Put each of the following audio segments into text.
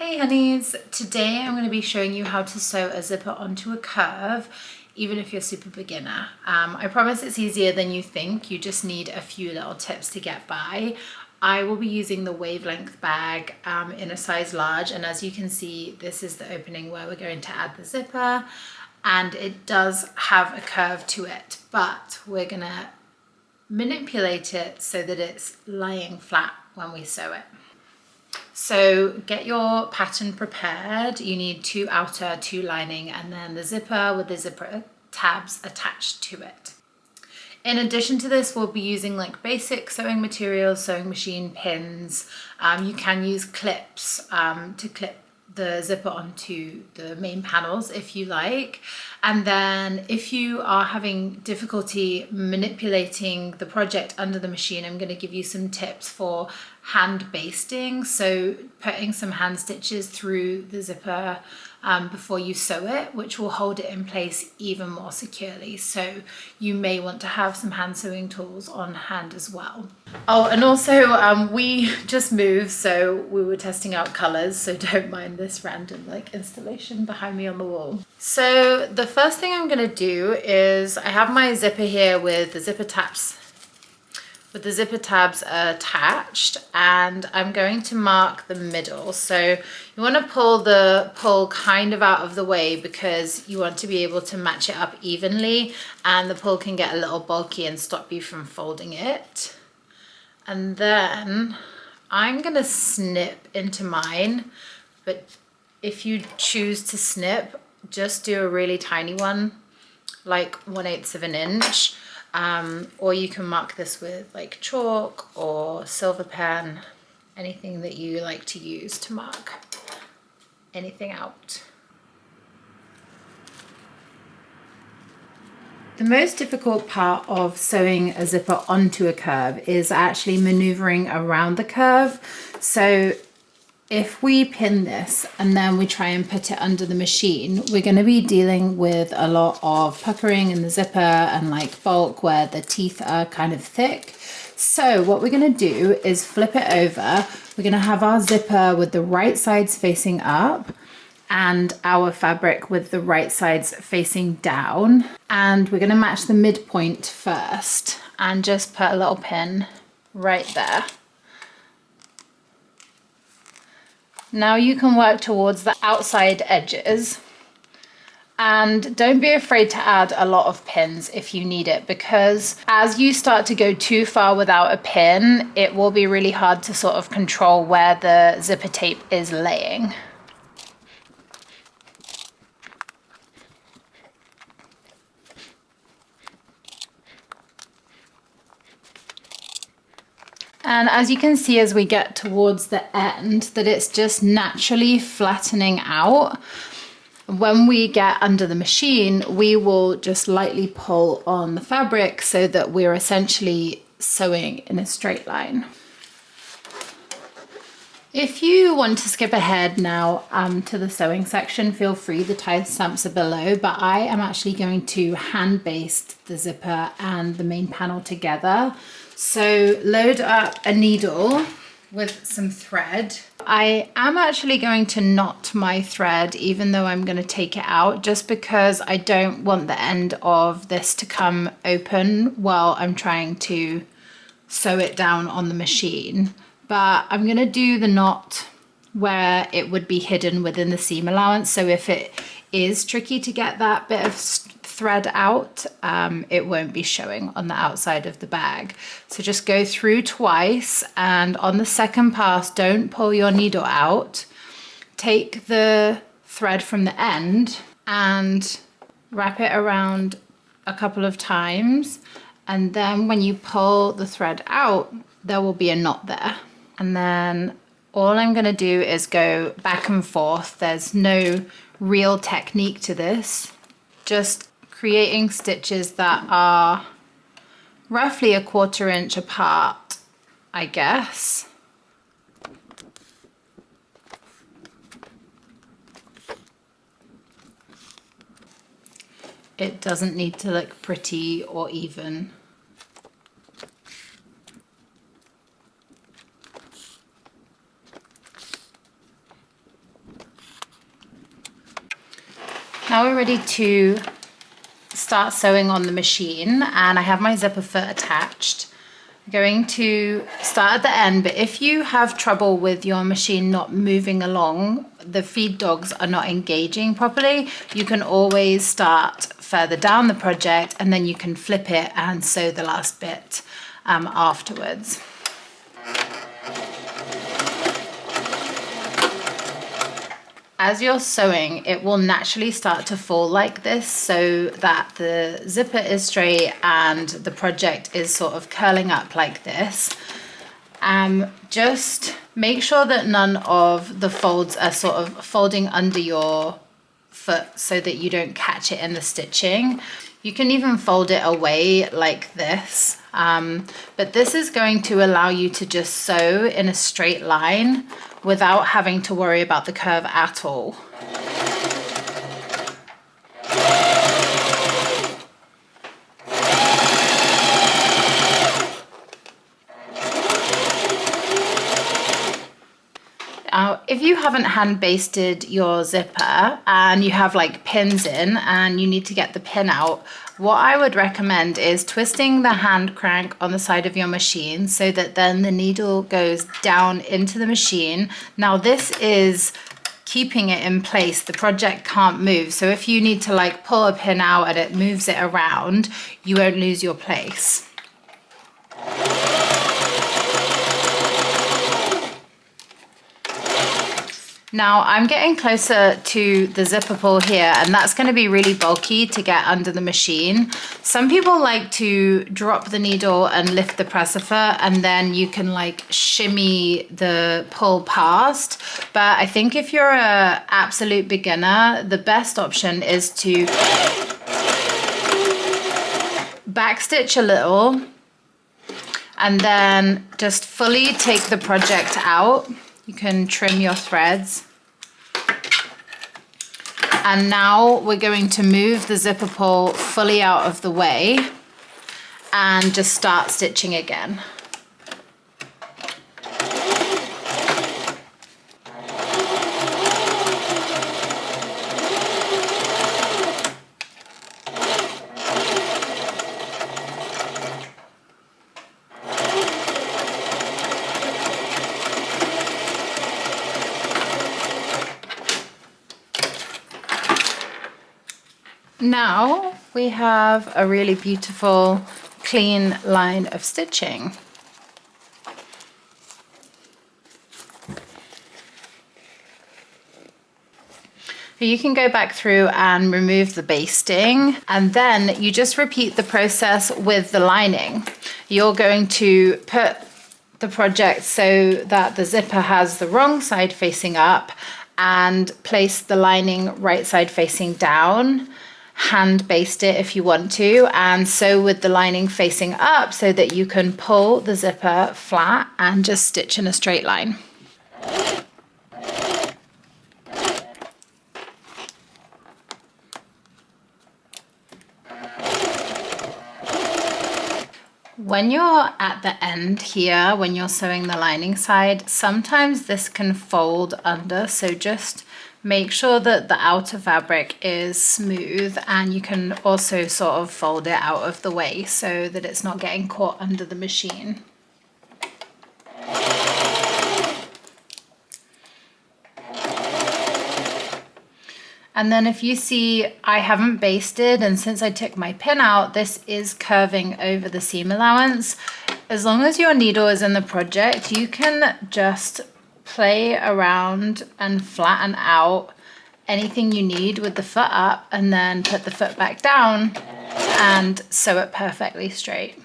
Hey honeys, today I'm going to be showing you how to sew a zipper onto a curve, even if you're super beginner. I promise it's easier than you think. You just need a few little tips to get by. I will be using the wavelength bag in a size large, and as you can see, this is the opening where we're going to add the zipper, and it does have a curve to it, but we're going to manipulate it so that it's lying flat when we sew it. So get your pattern prepared. You need 2 outer, 2 lining, and then the zipper with the zipper tabs attached to it. In addition to this, we'll be using like basic sewing materials, sewing machine pins. You can use clips to clip the zipper onto the main panels if you like. And then if you are having difficulty manipulating the project under the machine, I'm going to give you some tips for hand basting, so putting some hand stitches through the zipper before you sew it, which will hold it in place even more securely. So you may want to have some hand sewing tools on hand as well. Oh, and also we just moved, so we were testing out colors, so don't mind this random like installation behind me on the wall. So the first thing I'm going to do is I have my zipper here with the zipper tabs attached, and I'm going to mark the middle. So you want to pull the pull kind of out of the way because you want to be able to match it up evenly, and the pull can get a little bulky and stop you from folding it. And then I'm going to snip into mine, but if you choose to snip, just do a really tiny one, like 1/8 of an inch. Or you can mark this with like chalk or silver pen, anything that you like to use to mark anything out. The most difficult part of sewing a zipper onto a curve is actually maneuvering around the curve. So if we pin this and then we try and put it under the machine, we're going to be dealing with a lot of puckering in the zipper and like bulk where the teeth are kind of thick. So what we're going to do is flip it over. We're going to have our zipper with the right sides facing up and our fabric with the right sides facing down. And we're going to match the midpoint first and just put a little pin right there. Now you can work towards the outside edges, and don't be afraid to add a lot of pins if you need it, because as you start to go too far without a pin, it will be really hard to sort of control where the zipper tape is laying. And as you can see, as we get towards the end, that it's just naturally flattening out. When we get under the machine, we will just lightly pull on the fabric so that we're essentially sewing in a straight line. If you want to skip ahead now to the sewing section, feel free, the timestamps are below, but I am actually going to hand baste the zipper and the main panel together. So load up a needle with some thread. I am actually going to knot my thread even though I'm going to take it out, just because I don't want the end of this to come open while I'm trying to sew it down on the machine. But I'm going to do the knot where it would be hidden within the seam allowance. So if it is tricky to get that bit of thread out, it won't be showing on the outside of the bag. So just go through twice, and on the second pass, don't pull your needle out. Take the thread from the end and wrap it around a couple of times, and then when you pull the thread out, there will be a knot there. And then all I'm going to do is go back and forth. There's no real technique to this, just creating stitches that are roughly 1/4 inch apart, I guess. It doesn't need to look pretty or even. Now we're ready to start sewing on the machine, and I have my zipper foot attached. I'm going to start at the end, but if you have trouble with your machine not moving along, the feed dogs are not engaging properly, you can always start further down the project and then you can flip it and sew the last bit afterwards. As you're sewing, it will naturally start to fall like this so that the zipper is straight and the project is sort of curling up like this. Just make sure that none of the folds are sort of folding under your foot so that you don't catch it in the stitching. You can even fold it away like this, but this is going to allow you to just sew in a straight line without having to worry about the curve at all. Now, if you haven't hand basted your zipper and you have like pins in and you need to get the pin out, what I would recommend is twisting the hand crank on the side of your machine so that then the needle goes down into the machine. Now this is keeping it in place, the project can't move. So if you need to like pull a pin out and it moves it around, you won't lose your place. Now I'm getting closer to the zipper pull here, and that's going to be really bulky to get under the machine. Some people like to drop the needle and lift the presser foot, and then you can like shimmy the pull past. But I think if you're an absolute beginner, the best option is to backstitch a little and then just fully take the project out. You can trim your threads. And now we're going to move the zipper pull fully out of the way and just start stitching again. Now we have a really beautiful, clean line of stitching. You can go back through and remove the basting, and then you just repeat the process with the lining. You're going to put the project so that the zipper has the wrong side facing up and place the lining right side facing down. Hand baste it if you want to, and sew with the lining facing up so that you can pull the zipper flat and just stitch in a straight line. When you're at the end here, when you're sewing the lining side, sometimes this can fold under, so just make sure that the outer fabric is smooth, and you can also sort of fold it out of the way so that it's not getting caught under the machine. And then if you see I haven't basted, and since I took my pin out, this is curving over the seam allowance. As long as your needle is in the project, you can just play around and flatten out anything you need with the foot up, and then put the foot back down and sew it perfectly straight.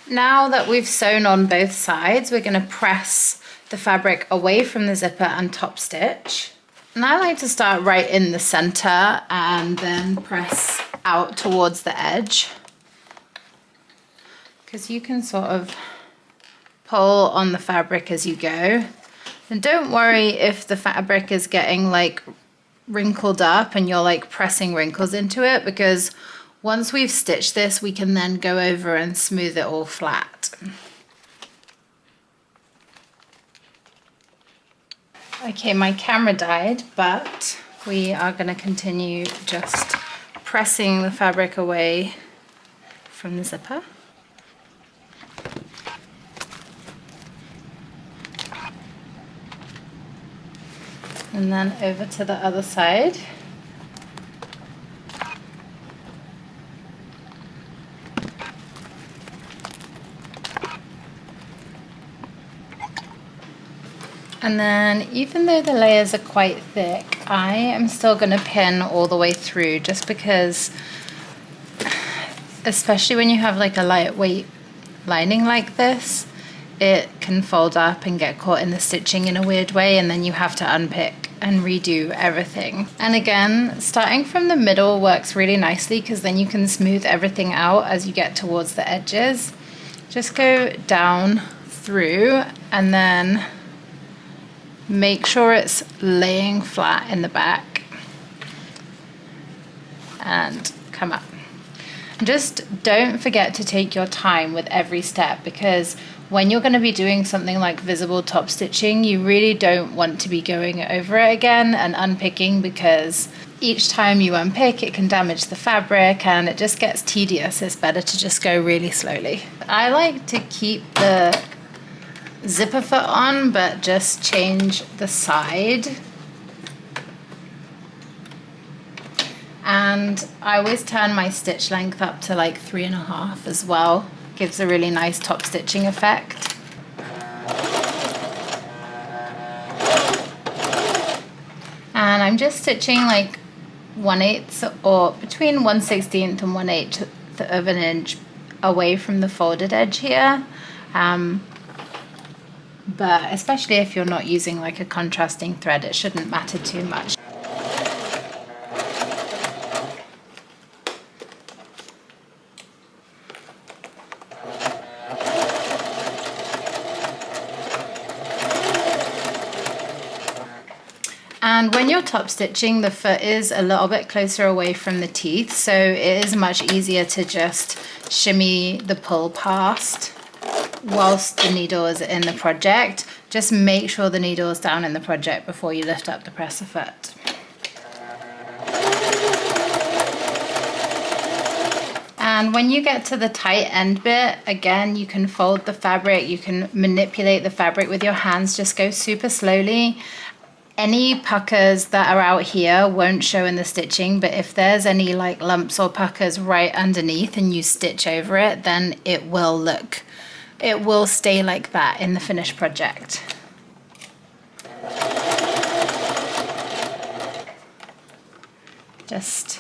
Now that we've sewn on both sides, we're going to press the fabric away from the zipper and top stitch. And I like to start right in the center and then press out towards the edge, because you can sort of pull on the fabric as you go. And don't worry if the fabric is getting like wrinkled up and you're like pressing wrinkles into it, because once we've stitched this, we can then go over and smooth it all flat. Okay, my camera died, but we are going to continue just pressing the fabric away from the zipper. And then over to the other side. And then even though the layers are quite thick, I am still going to pin all the way through, just because, especially when you have like a lightweight lining like this, it can fold up and get caught in the stitching in a weird way, and then you have to unpick and redo everything. And again, starting from the middle works really nicely, because then you can smooth everything out as you get towards the edges. Just go down through and then make sure it's laying flat in the back and come up. Just don't forget to take your time with every step, because when you're going to be doing something like visible top stitching, you really don't want to be going over it again and unpicking, because each time you unpick it can damage the fabric and it just gets tedious. It's better to just go really slowly. I like to keep the zipper foot on, but just change the side. And I always turn my stitch length up to like 3.5 as well. Gives a really nice top stitching effect. And I'm just stitching like 1/8 or between 1/16 and 1/8 of an inch away from the folded edge here. But especially if you're not using like a contrasting thread, it shouldn't matter too much. And when you're top stitching, the foot is a little bit closer away from the teeth, so it is much easier to just shimmy the pull past whilst the needle is in the project. Just make sure the needle is down in the project before you lift up the presser foot. And when you get to the tight end bit, again, you can fold the fabric, you can manipulate the fabric with your hands, just go super slowly. Any puckers that are out here won't show in the stitching, but if there's any like lumps or puckers right underneath and you stitch over it, then it will stay like that in the finished project. Just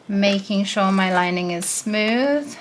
making sure my lining is smooth.